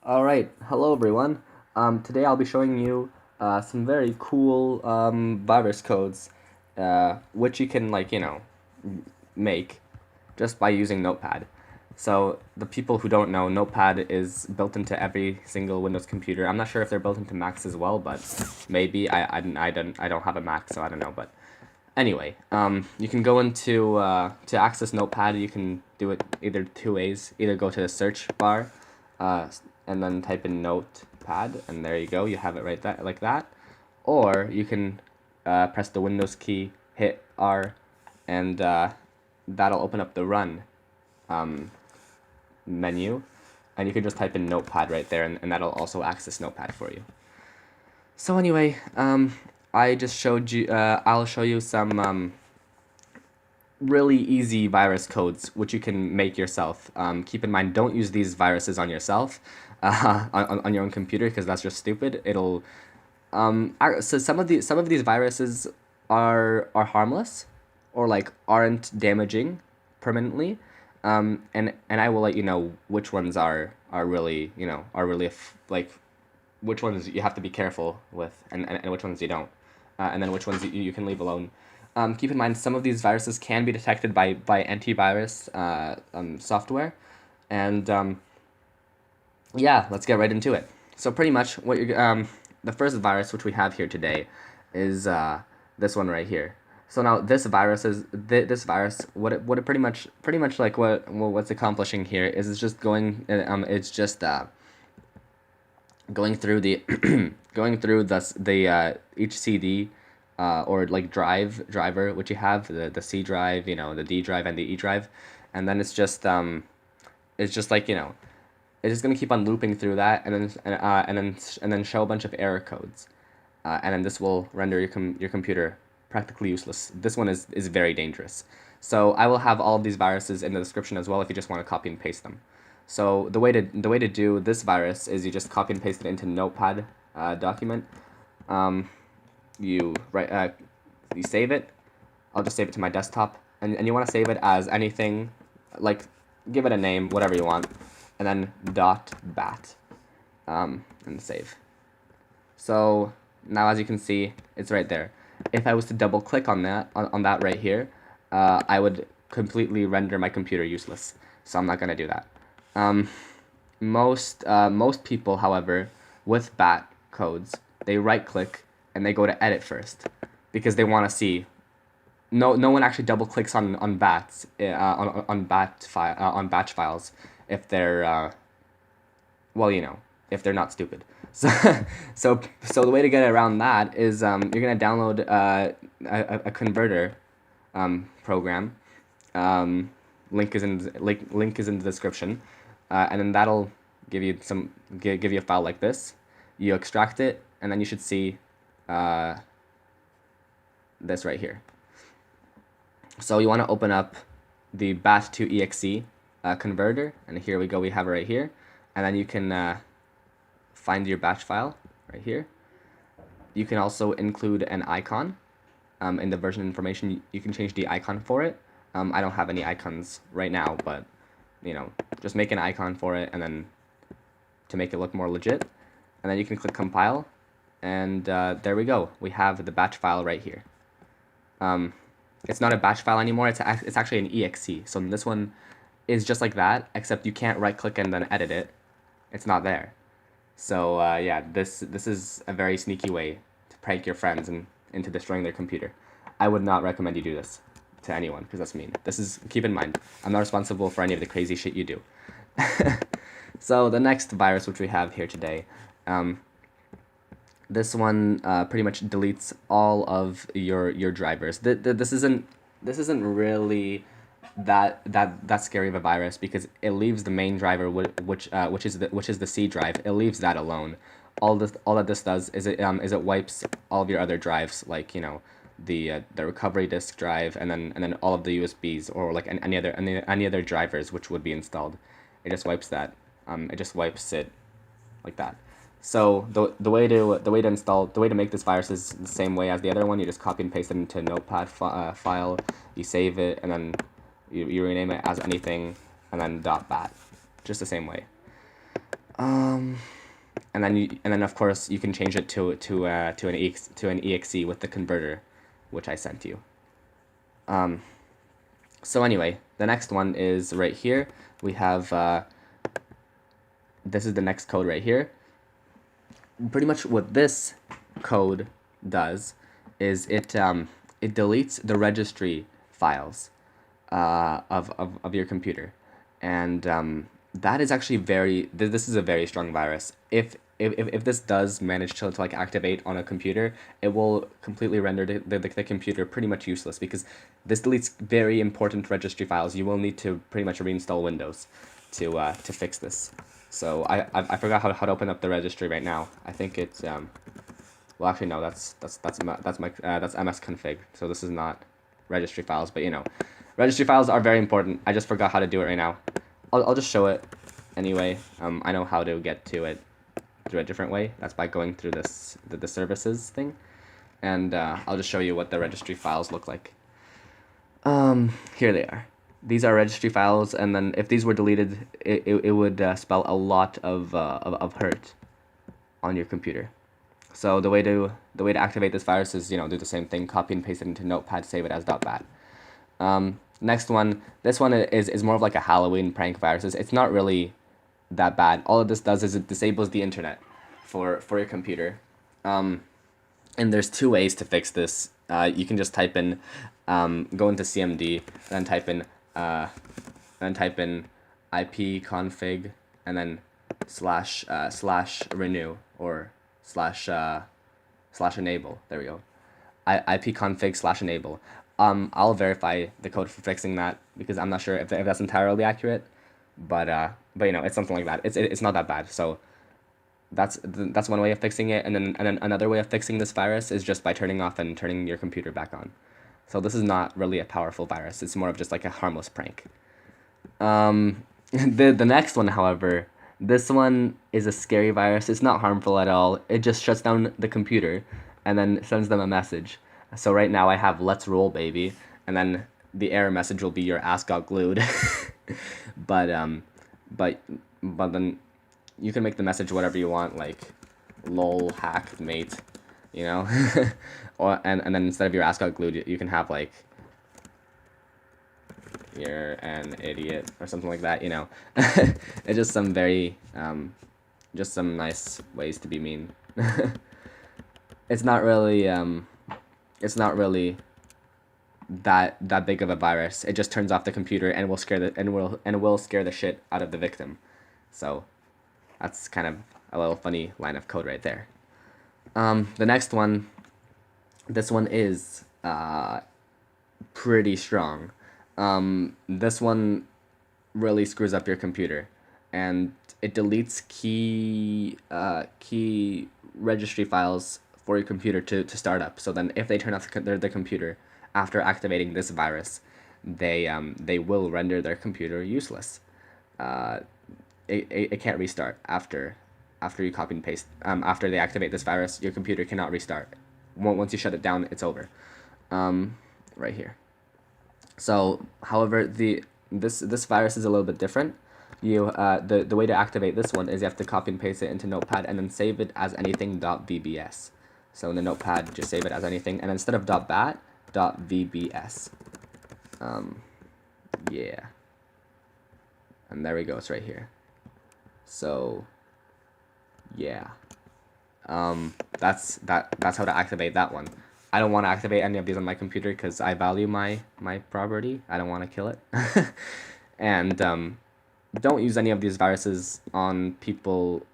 Alright, hello everyone. Today I'll be showing you some very cool virus codes, which you can, make just by using Notepad. So, the people who don't know, Notepad is built into every single Windows computer. I'm not sure if they're built into Macs as well, but maybe. I don't have a Mac, so I don't know. But anyway, you can go into, to access Notepad, you can do it either two ways. Either go to the search bar, uh, and then type in Notepad, and there you go, you have it right there, like that. Or you can press the Windows key, hit R, and that'll open up the Run um, menu, and you can just type in Notepad right there, and that'll also access Notepad for you. So anyway, I just showed you, I'll show you some really easy virus codes which you can make yourself. Keep in mind, don't use these viruses on yourself, on your own computer, because that's just stupid. It'll so some of these viruses are harmless, or like aren't damaging permanently, and I will let you know which ones are really, like which ones you have to be careful with, and which ones you don't, and then which ones you can leave alone. Keep in mind, some of these viruses can be detected by antivirus software, and yeah, let's get right into it. So pretty much the first virus which we have here today is this one right here. So now this virus this virus, what it pretty much like what's accomplishing here is it's just going through the going through the each CD, or like driver which you have, the C drive, the D drive, and the E drive, and then it's just like, it's just gonna keep on looping through that, and then show a bunch of error codes, and then this will render your computer practically useless. This one is very dangerous. So I will have all of these viruses in the description as well if you just want to copy and paste them. So the way to do this virus is you just copy and paste it into Notepad document. You write you save it. I'll just save it to my desktop, and you want to save it as anything, like give it a name, whatever you want, and then .bat, and save. So now, as you can see, it's right there. If I was to double click on that right here, I would completely render my computer useless. So I'm not gonna do that. Um, most people, however, with bat codes, they right click and they go to edit first, because they want to see. No one actually double clicks on bats, on batch files, if they're well, if they're not stupid. So so the way to get around that is, you're gonna download a converter program. Link is in the description, and then that'll give you a file like this. You extract it, and then you should see this right here. So you want to open up the bat2exe converter, and here we go, we have it right here, and then you can find your batch file right here. You can also include an icon in the version information. You can change the icon for it. I don't have any icons right now, but just make an icon for it, and then to make it look more legit, and then you can click compile, and there we go. We have the batch file right here. It's not a batch file anymore. It's actually an exe. So this one is just like that, except you can't right click and then edit it. It's not there. So yeah, this is a very sneaky way to prank your friends into destroying their computer. I would not recommend you do this to anyone, because that's mean. Keep in mind, I'm not responsible for any of the crazy shit you do. So the next virus which we have here today, this one pretty much deletes all of your drivers. This isn't really that scary of a virus, because it leaves the main driver, which is the C drive. It leaves that alone. All that this does is it wipes all of your other drives, like the recovery disk drive, and then all of the USBs, or like any other drivers which would be installed. It just wipes that. It just wipes it like that. So the way to make this virus is the same way as the other one. You just copy and paste it into a Notepad file. You save it, and then you rename it as anything, and then .bat, just the same way. Um, and then of course you can change it to an exe with the converter, which I sent you. So anyway, the next one is right here. We have this is the next code right here. Pretty much what this code does is it deletes the registry files of your computer, and that is actually this is a very strong virus. If this does manage to like activate on a computer, it will completely render the computer pretty much useless, because this deletes very important registry files. You will need to pretty much reinstall Windows to fix this. So I forgot how to open up the registry right now. I think it's well, actually no, that's MS config. So this is not registry files, but you know, registry files are very important. I just forgot how to do it right now. I'll just show it anyway. I know how to get to it through a different way. That's by going through the services thing, and I'll just show you what the registry files look like. Here they are. These are registry files, and then if these were deleted, it would spell a lot of hurt on your computer. So the way to activate this virus is, you know, do the same thing, copy and paste it into Notepad, save it as .bat. Next one, this one is more of like a Halloween prank virus. It's not really that bad. All of this does is it disables the internet for your computer. And there's two ways to fix this. You can just type in, go into CMD, then type in ipconfig, and then slash renew, or slash enable. There we go. ipconfig slash enable. I'll verify the code for fixing that, because I'm not sure if that's entirely accurate, but you know, it's something like that. It's not that bad. So that's one way of fixing it, and then another way of fixing this virus is just by turning off and turning your computer back on. So this is not really a powerful virus. It's more of just like a harmless prank. The next one, however, this one is a scary virus. It's not harmful at all. It just shuts down the computer and then sends them a message. So right now I have "Let's roll, baby," and then the error message will be "Your ass got glued." but then you can make the message whatever you want, like "lol hack mate," you know, or and then instead of "your ass got glued," you can have like "you're an idiot" or something like that, you know. It's just some very just some nice ways to be mean. It's not really that big of a virus. It just turns off the computer and will scare the shit out of the victim. So that's kind of a little funny line of code right there. The next one, this one is pretty strong. This one really screws up your computer, and it deletes key registry files for your computer to start up. So then if they turn off the computer after activating this virus, they will render their computer useless. It can't restart after you copy and paste. After they activate this virus, your computer cannot restart. Once you shut it down, it's over. Right here. So, however, this virus is a little bit different. The way to activate this one is you have to copy and paste it into Notepad and then save it as anything.vbs. So in the Notepad, just save it as anything, and instead of .bat, .vbs. Yeah. And there we go. It's right here. So, yeah. That's how to activate that one. I don't want to activate any of these on my computer because I value my property. I don't want to kill it. And don't use any of these viruses on people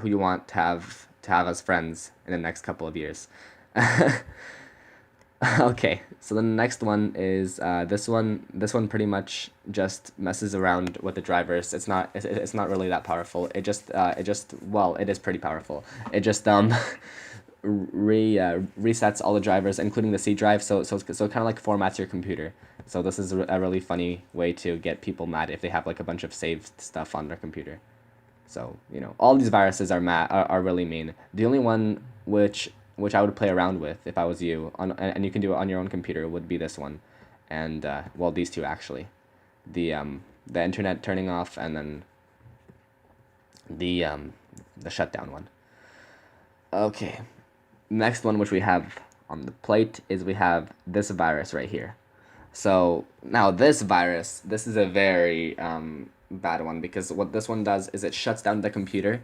who you want to have as friends in the next couple of years. Okay, so the next one is this one. This one pretty much just messes around with the drivers. It's not really that powerful. It just well, it is pretty powerful. It just resets all the drivers, including the C drive. So kind of like formats your computer. So this is a really funny way to get people mad if they have like a bunch of saved stuff on their computer. So, you know, all these viruses are really mean. The only one which I would play around with if I was you, and you can do it on your own computer, would be this one, and well, these two actually, the internet turning off, and then the um, the shutdown one. Okay, next one which we have on the plate is we have this virus right here. So now this virus, this is a very bad one because what this one does is it shuts down the computer,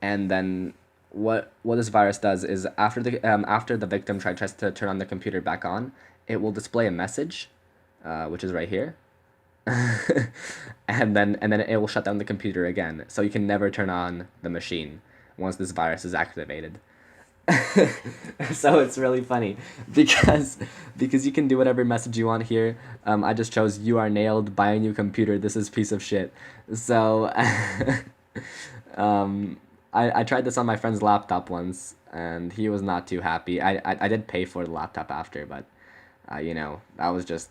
and then what this virus does is after the victim tries to turn on the computer back on, it will display a message, which is right here, and then it will shut down the computer again. So you can never turn on the machine once this virus is activated. So it's really funny because you can do whatever message you want here. I just chose "You are nailed. Buy a new computer. This is piece of shit." So I tried this on my friend's laptop once, and he was not too happy. I did pay for the laptop after, but that was just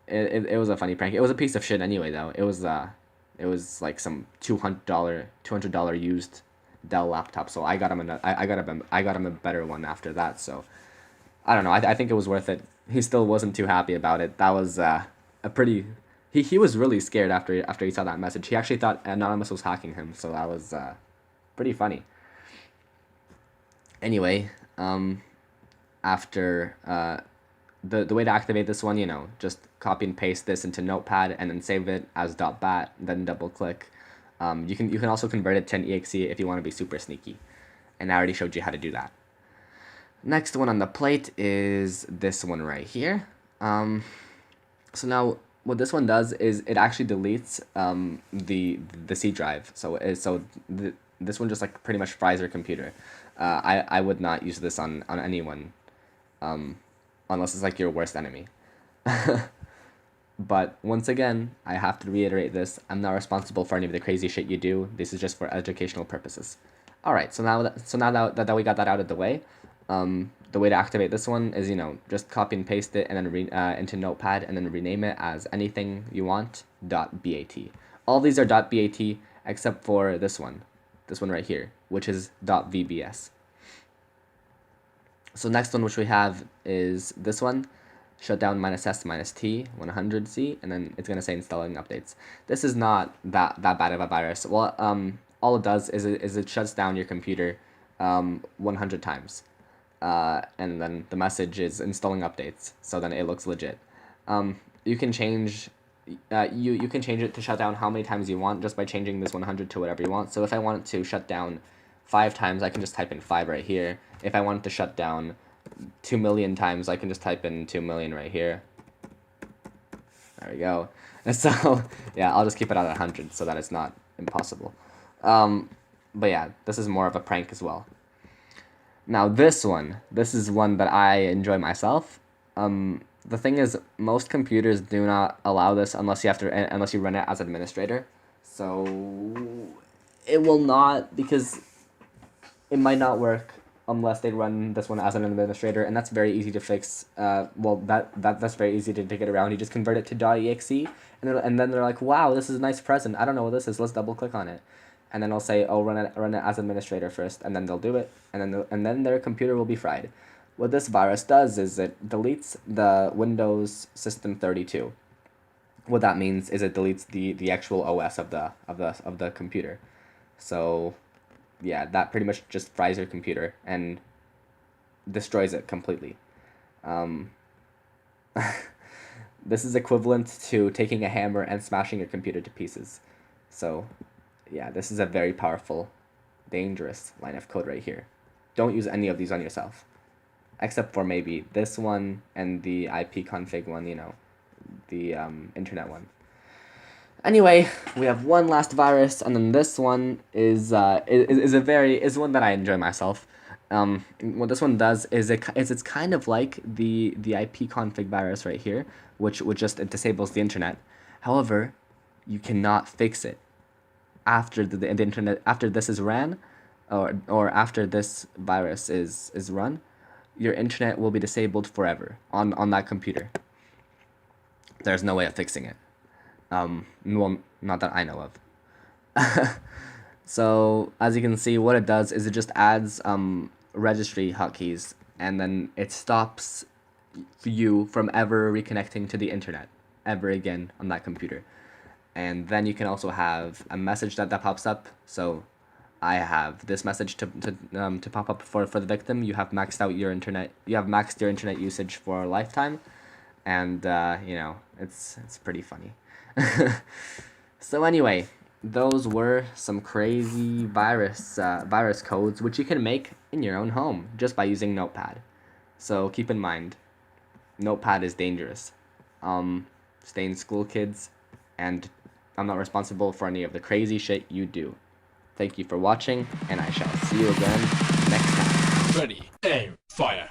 it was a funny prank. It was a piece of shit anyway, though. It was like some $200 used Dell laptop. So I got him I got him a better one after that. So I don't know. I think it was worth it. He still wasn't too happy about it. That was a pretty. He was really scared after he saw that message. He actually thought Anonymous was hacking him. So that was pretty funny. Anyway, after the way to activate this one, just copy and paste this into Notepad and then save it as .bat, then double click. You can also convert it to an exe if you want to be super sneaky, and I already showed you how to do that. Next one on the plate is this one right here. So now what this one does is it actually deletes the C drive. This one just like pretty much fries your computer. I would not use this on anyone, unless it's like your worst enemy. But once again, I have to reiterate this. I'm not responsible for any of the crazy shit you do. This is just for educational purposes. All right, so now that we got that out of the way, the way to activate this one is, just copy and paste it and then into Notepad and then rename it as anything you want, .bat. All these are .bat except for this one right here, which is .vbs. So next one which we have is this one, shutdown -s-t 100c, and then it's gonna say installing updates. This is not that bad of a virus. Well, all it does is it shuts down your computer 100 times, and then the message is installing updates. So then it looks legit. You can change. You can change it to shut down how many times you want just by changing this 100 to whatever you want. So if I want it to shut down 5 times, I can just type in 5 right here. If I want it to shut down 2 million times, I can just type in 2 million right here. There we go. And so, yeah, I'll just keep it at 100 so that it's not impossible. But yeah, this is more of a prank as well. Now this is one that I enjoy myself. The thing is, most computers do not allow this unless you run it as administrator. So it will not, because it might not work unless they run this one as an administrator, and that's very easy to fix. That's very easy to get around. You just convert it to .exe, and then they're like, wow, this is a nice present. I don't know what this is. Let's double click on it, and then I'll say, oh, run it as administrator first, and then they'll do it, and then their computer will be fried. What this virus does is it deletes the Windows System 32. What that means is it deletes the actual OS of the computer. So yeah, that pretty much just fries your computer and destroys it completely. This is equivalent to taking a hammer and smashing your computer to pieces. So yeah, this is a very powerful, dangerous line of code right here. Don't use any of these on yourself, except for maybe this one and the ipconfig one, the internet one. Anyway, we have one last virus, and then this one is one that I enjoy myself. What this one does is it's kind of like the ipconfig virus right here, which it disables the internet. However, you cannot fix it after the internet, after this is ran, or after this virus is run. Your internet will be disabled forever on that computer. There's no way of fixing it. Well, not that I know of. So as you can see, what it does is it just adds registry hotkeys, and then it stops you from ever reconnecting to the internet ever again on that computer. And then you can also have a message that pops up. So I have this message to pop up for the victim. You have maxed out your internet. You have maxed your internet usage for a lifetime, and you know, it's pretty funny. So anyway, those were some crazy virus codes which you can make in your own home just by using Notepad. So keep in mind, Notepad is dangerous. Stay in school, kids, and I'm not responsible for any of the crazy shit you do. Thank you for watching, and I shall see you again next time. Ready, aim, fire.